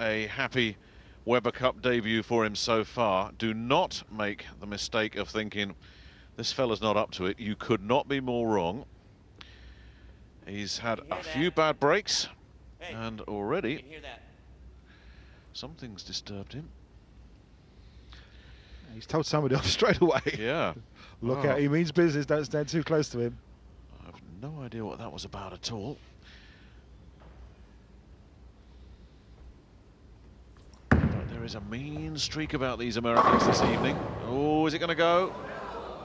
a happy Weber Cup debut for him so far. Do not make the mistake of thinking this fella's not up to it. You could not be more wrong. He's had a few bad breaks, and already something's disturbed him. He's told somebody off straight away. Yeah. Look out, he means business, don't stand too close to him. I have no idea what that was about at all. But there is a mean streak about these Americans this evening. Oh, is it going to go?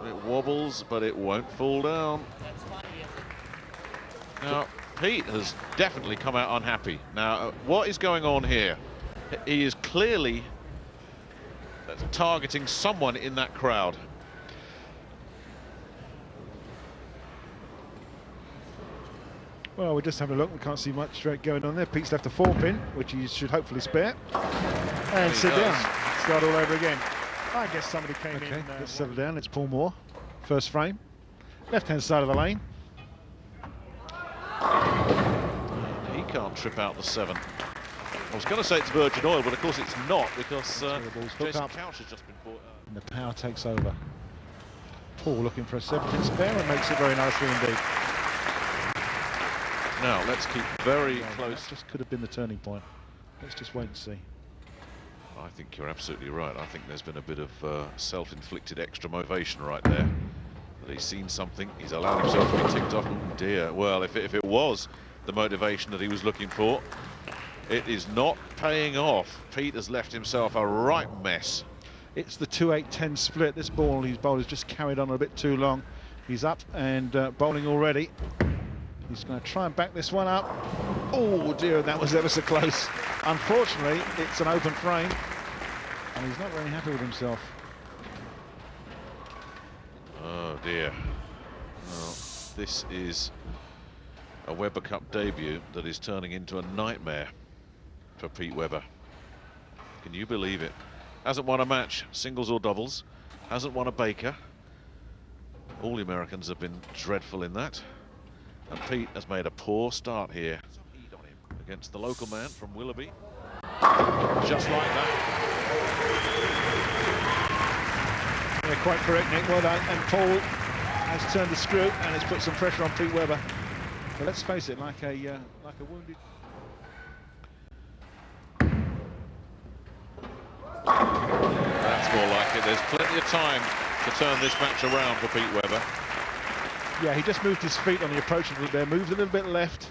It wobbles, but it won't fall down. Now, Pete has definitely come out unhappy. Now, what is going on here? He is clearly targeting someone in that crowd. Well, we're just having a look. We can't see much going on there. Pete's left a 4-pin, which he should hopefully spare. And sit down. Start all over again. I guess somebody came in. Let's settle down. It's Paul Moor. First frame. Left-hand side of the lane. He can't trip out the 7. I was going to say it's Virgin Oil, but of course it's not, because Jason Couch has just been bought. And the power takes over. Paul looking for a 7-pin spare and makes it very nicely indeed. Now, let's keep very close. That just could have been the turning point. Let's just wait and see. I think you're absolutely right. I think there's been a bit of self-inflicted extra motivation right there. That he's seen something, he's allowed himself to be ticked off. Oh dear. Well, if it was the motivation that he was looking for, it is not paying off. Pete has left himself a right mess. It's the 2-8-10 split. This ball, his bowler's just carried on a bit too long. He's up and bowling already. He's going to try and back this one up. Oh dear, that was ever so close. Unfortunately, it's an open frame, and he's not very happy with himself. Oh dear. Well, this is a Weber Cup debut that is turning into a nightmare for Pete Weber. Can you believe it? Hasn't won a match, singles or doubles. Hasn't won a Baker. All the Americans have been dreadful in that. And Pete has made a poor start here against the local man from Willoughby. Just like that. Yeah, quite correct, Nick. Well done. And Paul has turned the screw and has put some pressure on Pete Weber. But let's face it, like a wounded. That's more like it. There's plenty of time to turn this match around for Pete Weber. Yeah, he just moved his feet on the approach a little bit, moved a little bit left,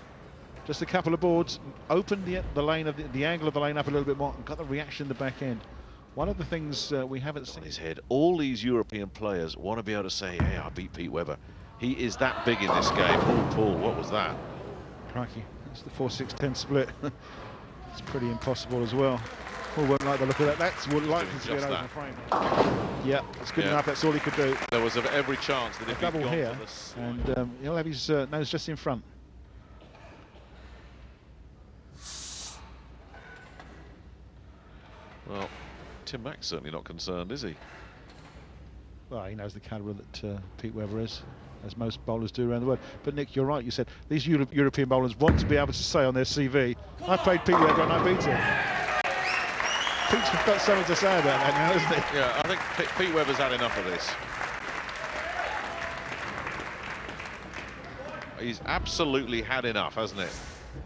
just a couple of boards, opened the lane of the angle of the lane up a little bit more, and got the reaction in the back end. One of the things we haven't seen. On his head, all these European players want to be able to say, "Hey, I beat Pete Weber." He is that big in this game. Oh, Paul, what was that? Crikey, that's the 4-6-10 split. It's pretty impossible as well. Paul won't like the look of that. That's likely to be an open frame. Yeah, it's good enough. That's all he could do. There was every chance that if he'd double gone here, for this, and he'll have his nose just in front. Well, Tim Mack's certainly not concerned, is he? Well, he knows the calibre that Pete Weber is, as most bowlers do around the world. But Nick, you're right. You said these European bowlers want to be able to say on their CV, "I played Pete Weber and I beat him." Pete's got something to say about that now, isn't he? Yeah, I think Pete Weber's had enough of this. He's absolutely had enough, hasn't it?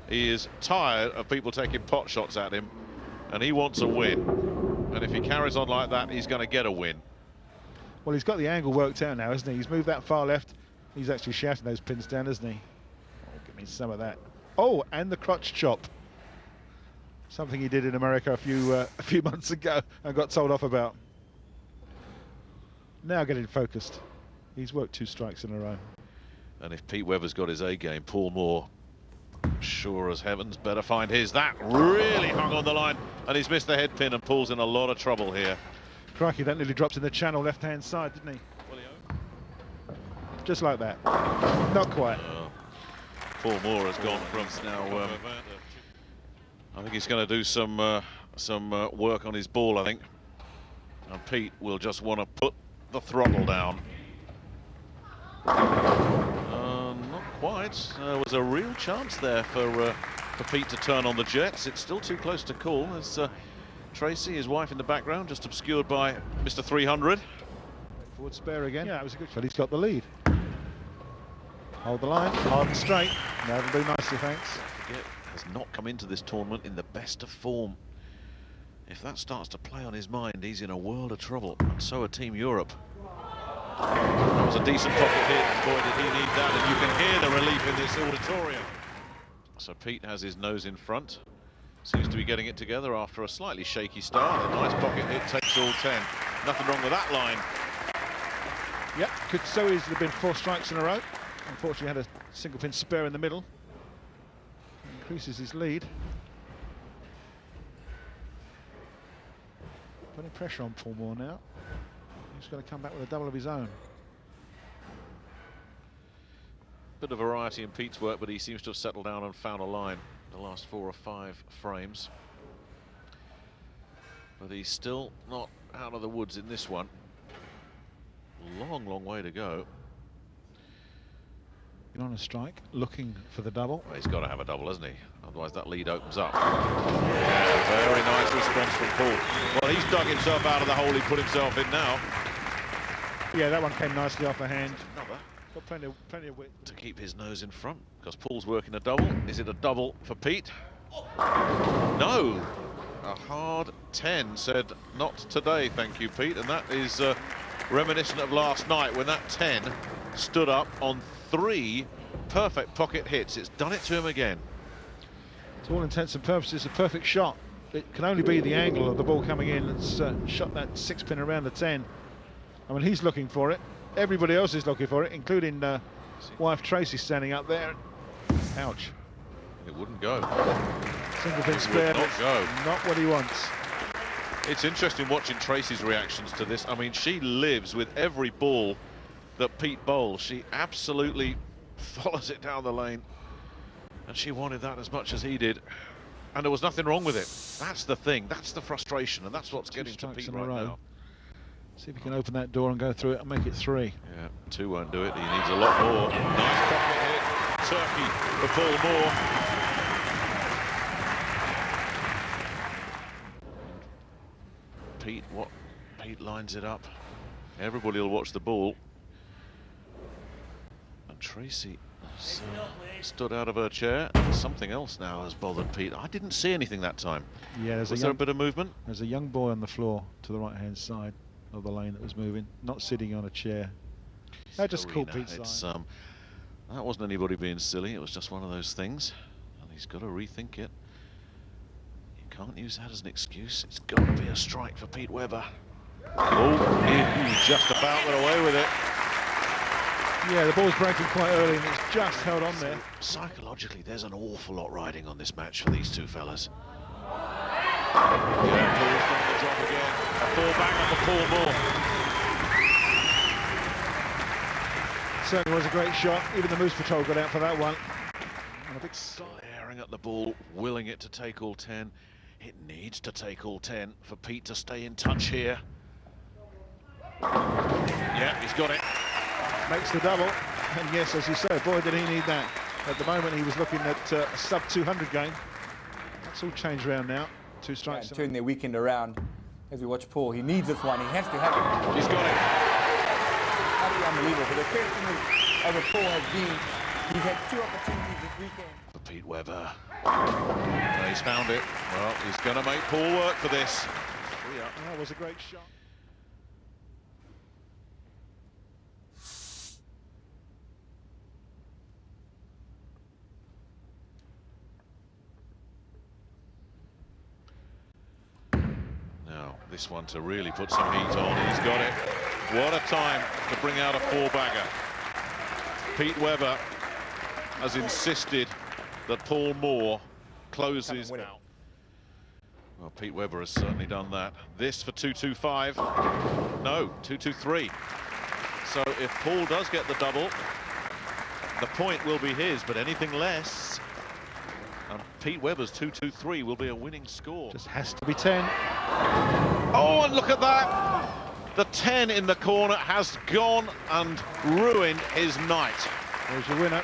He is tired of people taking pot shots at him, and he wants a win. And if he carries on like that, he's going to get a win. Well, he's got the angle worked out now, hasn't he? He's moved that far left. He's actually shouting those pins down, isn't he? Oh, give me some of that. Oh, and the crotch chop. Something he did in America a few months ago and got told off about. Now getting focused. He's worked 2 strikes in a row. And if Pete Weber's got his A game, Paul Moor, sure as heavens, better find his. That really hung on the line, and he's missed the head pin, and Paul's in a lot of trouble here. Crikey, that nearly dropped in the channel left-hand side, didn't he? Just like that. Not quite. Paul Moor has gone from now. I think he's going to do some work on his ball, I think. And Pete will just want to put the throttle down. Not quite. There was a real chance there for for Pete to turn on the jets. It's still too close to call. There's Tracy, his wife in the background, just obscured by Mr. 300. Forward spare again. Yeah, it was a good shot. He's got the lead. Hold the line, hard and straight. That'll do nicely, thanks. Forget, has not come into this tournament in the best of form. If that starts to play on his mind, he's in a world of trouble, and so are Team Europe. That was a decent pocket hit, and boy did he need that, and you can hear the relief in this auditorium. So Pete has his nose in front. Seems to be getting it together after a slightly shaky start. A nice pocket hit takes all 10. Nothing wrong with that line. Yep, could so easily have been 4 strikes in a row. Unfortunately had a single pin spare in the middle. Increases his lead. Putting pressure on Paul Moor now. He's going to come back with a double of his own. Bit of variety in Pete's work, but he seems to have settled down and found a line the last 4 or 5 frames. But he's still not out of the woods in this one. Long, long way to go. On a strike, looking for the double. Well, he's got to have a double, hasn't he? Otherwise that lead opens up. Yeah, very nice response from Paul. Well, he's dug himself out of the hole he put himself in now. Yeah, that one came nicely off the hand. Another. Got plenty of width. To keep his nose in front, because Paul's working a double. Is it a double for Pete? No! A hard 10 said, not today, thank you, Pete. And that is reminiscent of last night when that 10 stood up on 3 perfect pocket hits. It's done it to him again. To all intents and purposes, a perfect shot. It can only be the angle of the ball coming in that's shot that 6-pin around the 10. I mean, he's looking for it. Everybody else is looking for it, including wife Tracy standing up there. Ouch. It wouldn't go. Single pin spare, not go. Not what he wants. It's interesting watching Tracy's reactions to this. I mean, she lives with every ball that Pete bowls. She absolutely follows it down the lane, and she wanted that as much as he did, and there was nothing wrong with it. That's the thing, that's the frustration, and that's what's getting to Pete right now. See if he can open that door and go through it and make it 3. Yeah, 2 won't do it. He needs a lot more. Nice pocket hit, turkey for Paul Moor. Pete lines it up. Everybody will watch the ball. And Tracy stood out of her chair. Something else now has bothered Pete. I didn't see anything that time. Yeah, was there a bit of movement? There's a young boy on the floor to the right-hand side of the lane that was moving, not sitting on a chair. That just caught Pete's eye. That wasn't anybody being silly. It was just one of those things, and he's got to rethink it. You can't use that as an excuse. It's got to be a strike for Pete Webber. Oh, he just about got away with it. Yeah, the ball's breaking quite early and it's just held on there. Psychologically, there's an awful lot riding on this match for these two fellas. Yeah, Paul's done the job again. A 4-banger for Paul Moor. Certainly was a great shot. Even the Moose Patrol got out for that one. And a big glaring at the ball, willing it to take all 10. It needs to take all 10 for Pete to stay in touch here. Yeah, he's got it. Makes the double, and yes, as you say, boy did he need that. At the moment he was looking at a sub-200 game. That's all changed around now. 2 strikes. Yeah, turn their weekend around as we watch Paul. He needs this one, he has to have it. He's got it. Absolutely unbelievable. But the first thing over Paul has been, he's had 2 opportunities this weekend. For Pete Webber. He's found it. Well, he's going to make Paul work for this. That was a great shot. This one to really put some heat on. He's got it. What a time to bring out a 4-bagger. Pete Webber has insisted that Paul Moor closes out. Well, Pete Webber has certainly done that. This for 225. No, 223. So if Paul does get the double, the point will be his, but anything less, and Pete Webber's 223 will be a winning score. Just has to be 10. Oh, and look at that! The 10 in the corner has gone and ruined his night. There's your winner.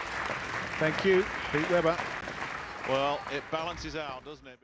Thank you, Pete Webber. Well, it balances out, doesn't it?